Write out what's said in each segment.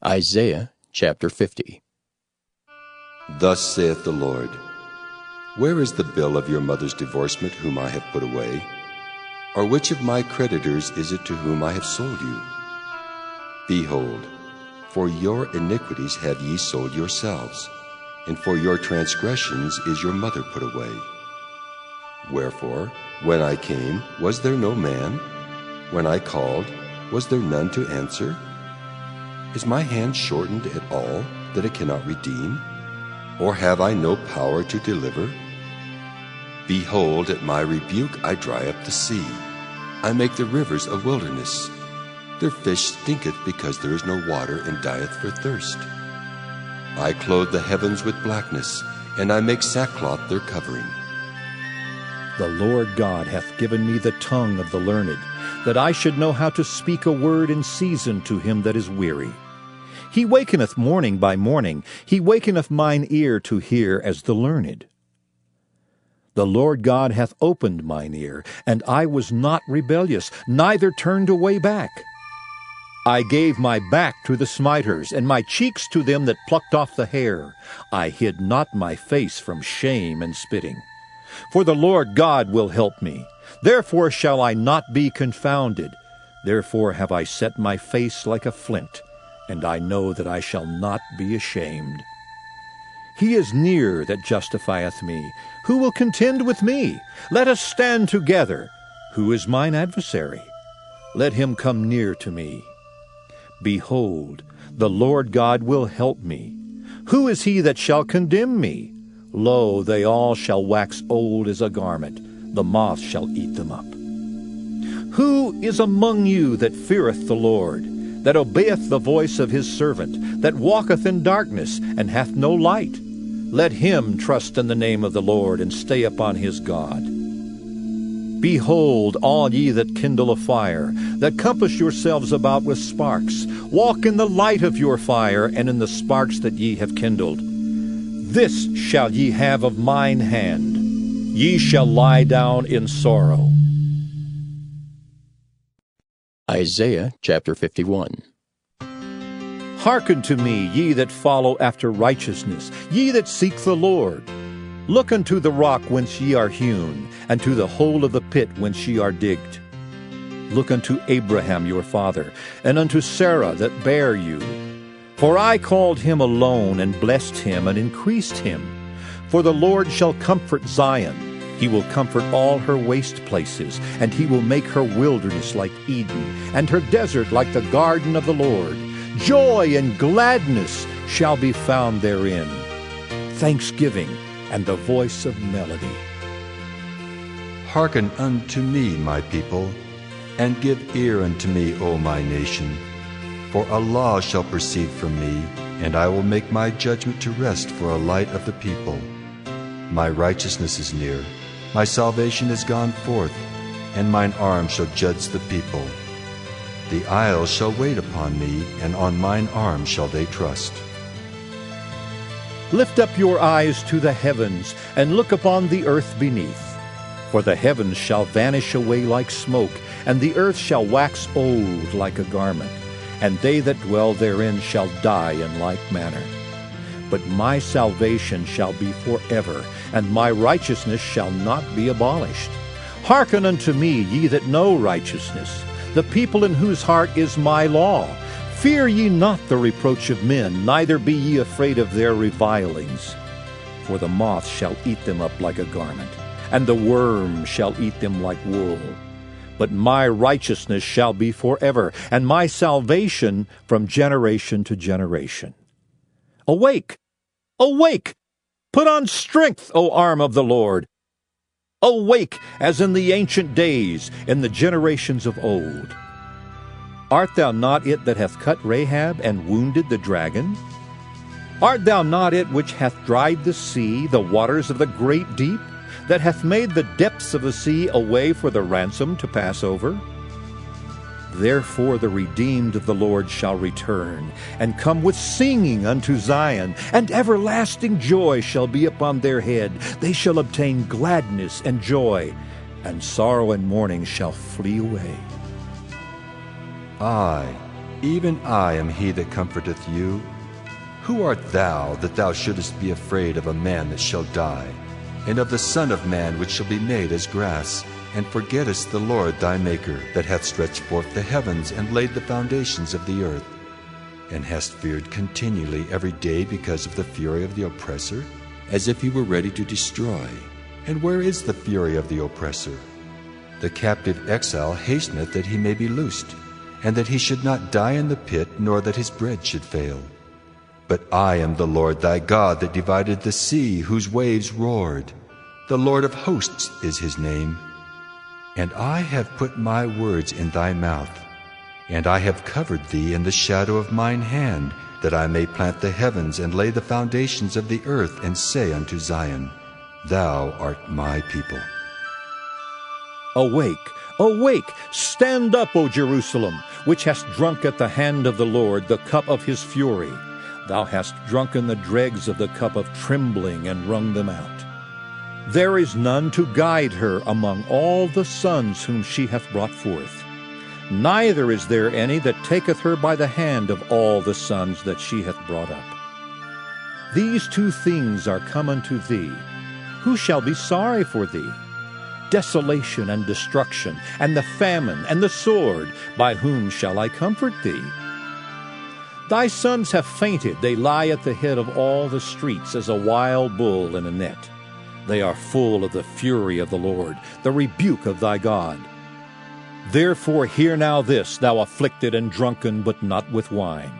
Isaiah chapter 50. Thus saith the Lord, where is the bill of your mother's divorcement whom I have put away? Or which of my creditors is it to whom I have sold you? Behold, for your iniquities have ye sold yourselves, and for your transgressions is your mother put away. Wherefore, when I came, was there no man? When I called, was there none to answer? Is my hand shortened at all, that it cannot redeem? Or have I no power to deliver? Behold, at my rebuke I dry up the sea. I make the rivers a wilderness. Their fish stinketh because there is no water, and dieth for thirst. I clothe the heavens with blackness, and I make sackcloth their covering. The Lord God hath given me the tongue of the learned, that I should know how to speak a word in season to him that is weary. He wakeneth morning by morning, he wakeneth mine ear to hear as the learned. The Lord God hath opened mine ear, and I was not rebellious, neither turned away back. I gave my back to the smiters, and my cheeks to them that plucked off the hair. I hid not my face from shame and spitting. For the Lord God will help me. Therefore shall I not be confounded. Therefore have I set my face like a flint, and I know that I shall not be ashamed. He is near that justifieth me. Who will contend with me? Let us stand together. Who is mine adversary? Let him come near to me. Behold, the Lord God will help me. Who is he that shall condemn me? Lo, they all shall wax old as a garment. The moth shall eat them up. Who is among you that feareth the Lord, that obeyeth the voice of his servant, that walketh in darkness, and hath no light? Let him trust in the name of the Lord, and stay upon his God. Behold, all ye that kindle a fire, that compass yourselves about with sparks, walk in the light of your fire, and in the sparks that ye have kindled. This shall ye have of mine hand. Ye shall lie down in sorrow. Isaiah chapter 51. Hearken to me, ye that follow after righteousness, ye that seek the Lord. Look unto the rock whence ye are hewn, and to the hole of the pit whence ye are digged. Look unto Abraham your father, and unto Sarah that bare you. For I called him alone, and blessed him, and increased him. For the Lord shall comfort Zion. He will comfort all her waste places, and he will make her wilderness like Eden, and her desert like the garden of the Lord. Joy and gladness shall be found therein, thanksgiving and the voice of melody. Hearken unto me, my people, and give ear unto me, O my nation. For a law shall proceed from me, and I will make my judgment to rest for a light of the people. My righteousness is near, my salvation is gone forth, and mine arm shall judge the people. The isles shall wait upon me, and on mine arm shall they trust. Lift up your eyes to the heavens, and look upon the earth beneath. For the heavens shall vanish away like smoke, and the earth shall wax old like a garment, and they that dwell therein shall die in like manner. But my salvation shall be forever, and my righteousness shall not be abolished. Hearken unto me, ye that know righteousness, the people in whose heart is my law. Fear ye not the reproach of men, neither be ye afraid of their revilings. For the moth shall eat them up like a garment, and the worm shall eat them like wool. But my righteousness shall be forever, and my salvation from generation to generation. Awake! Awake! Put on strength, O arm of the Lord! Awake, as in the ancient days, in the generations of old. Art thou not it that hath cut Rahab, and wounded the dragon? Art thou not it which hath dried the sea, the waters of the great deep, that hath made the depths of the sea a way for the ransom to pass over? Therefore the redeemed of the Lord shall return, and come with singing unto Zion, and everlasting joy shall be upon their head. They shall obtain gladness and joy, and sorrow and mourning shall flee away. I, Even I am he that comforteth you. Who art thou, that thou shouldest be afraid of a man that shall die, and of the Son of Man which shall be made as grass, and forgettest the Lord thy Maker, that hath stretched forth the heavens, and laid the foundations of the earth, and hast feared continually every day because of the fury of the oppressor, as if he were ready to destroy? And where is the fury of the oppressor? The captive exile hasteneth that he may be loosed, and that he should not die in the pit, nor that his bread should fail. But I am the Lord thy God, that divided the sea, whose waves roared. The Lord of hosts is his name. And I have put my words in thy mouth, and I have covered thee in the shadow of mine hand, that I may plant the heavens, and lay the foundations of the earth, and say unto Zion, Thou art my people. Awake, awake, stand up, O Jerusalem, which hast drunk at the hand of the Lord the cup of his fury. Thou hast drunken the dregs of the cup of trembling, and wrung them out. There is none to guide her among all the sons whom she hath brought forth. Neither is there any that taketh her by the hand of all the sons that she hath brought up. These two things are come unto thee. Who shall be sorry for thee? Desolation and destruction, and the famine and the sword, by whom shall I comfort thee? Thy sons have fainted, they lie at the head of all the streets as a wild bull in a net. They are full of the fury of the Lord, the rebuke of thy God. Therefore hear now this, thou afflicted and drunken, but not with wine.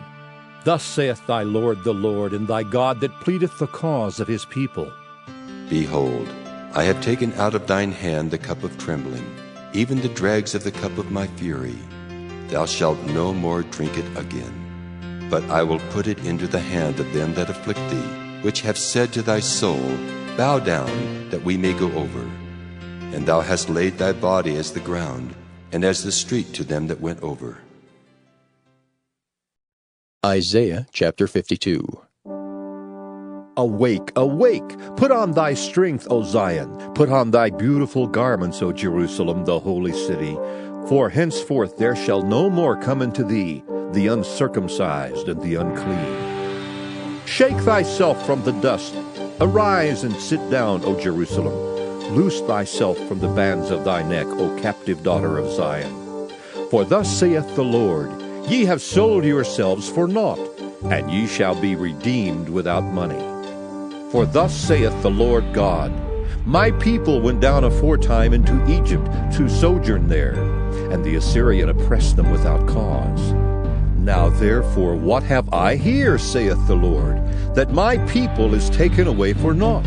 Thus saith thy Lord the Lord, and thy God that pleadeth the cause of his people. Behold, I have taken out of thine hand the cup of trembling, even the dregs of the cup of my fury. Thou shalt no more drink it again. But I will put it into the hand of them that afflict thee, which have said to thy soul, Bow down, that we may go over. And thou hast laid thy body as the ground, and as the street to them that went over. Isaiah chapter 52. Awake, awake! Put on thy strength, O Zion! Put on thy beautiful garments, O Jerusalem, the holy city. For henceforth there shall no more come unto thee the uncircumcised and the unclean. Shake thyself from the dust. Arise and sit down, O Jerusalem. Loose thyself from the bands of thy neck, O captive daughter of Zion. For thus saith the Lord, Ye have sold yourselves for naught, and ye shall be redeemed without money. For thus saith the Lord God, My people went down aforetime into Egypt to sojourn there, and the Assyrian oppressed them without cause. Now therefore what have I here, saith the Lord, that my people is taken away for naught?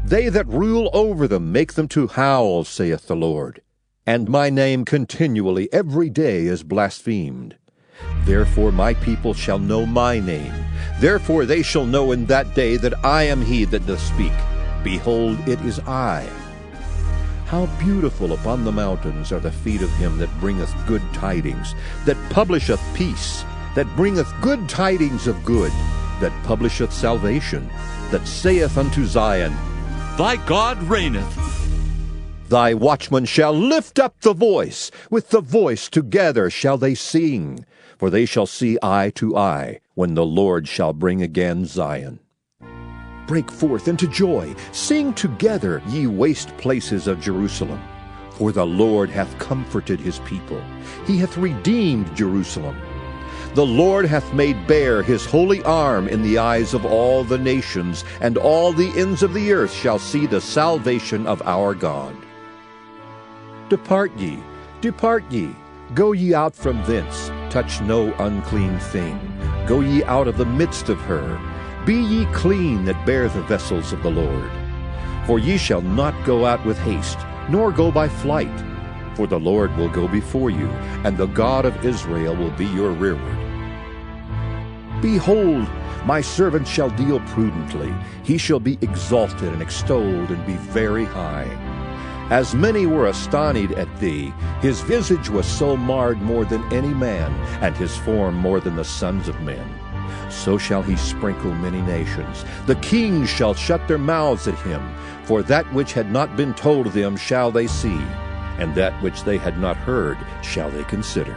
They that rule over them make them to howl, saith the Lord, and my name continually every day is blasphemed. Therefore my people shall know my name. Therefore they shall know in that day that I am he that doth speak. Behold, it is I. How beautiful upon the mountains are the feet of him that bringeth good tidings, that publisheth peace, that bringeth good tidings of good, that publisheth salvation, that saith unto Zion, Thy God reigneth. Thy watchmen shall lift up the voice, with the voice together shall they sing, for they shall see eye to eye, when the Lord shall bring again Zion. Break forth into joy, sing together, ye waste places of Jerusalem. For the Lord hath comforted his people, he hath redeemed Jerusalem. The Lord hath made bare his holy arm in the eyes of all the nations, and all the ends of the earth shall see the salvation of our God. Depart ye, go ye out from thence, touch no unclean thing. Go ye out of the midst of her. Be ye clean that bear the vessels of the Lord. For ye shall not go out with haste, nor go by flight. For the Lord will go before you, and the God of Israel will be your rearward. Behold, my servant shall deal prudently. He shall be exalted and extolled, and be very high. As many were astonished at thee, his visage was so marred more than any man, and his form more than the sons of men. So shall he sprinkle many nations. The kings shall shut their mouths at him, for that which had not been told them shall they see, and that which they had not heard shall they consider.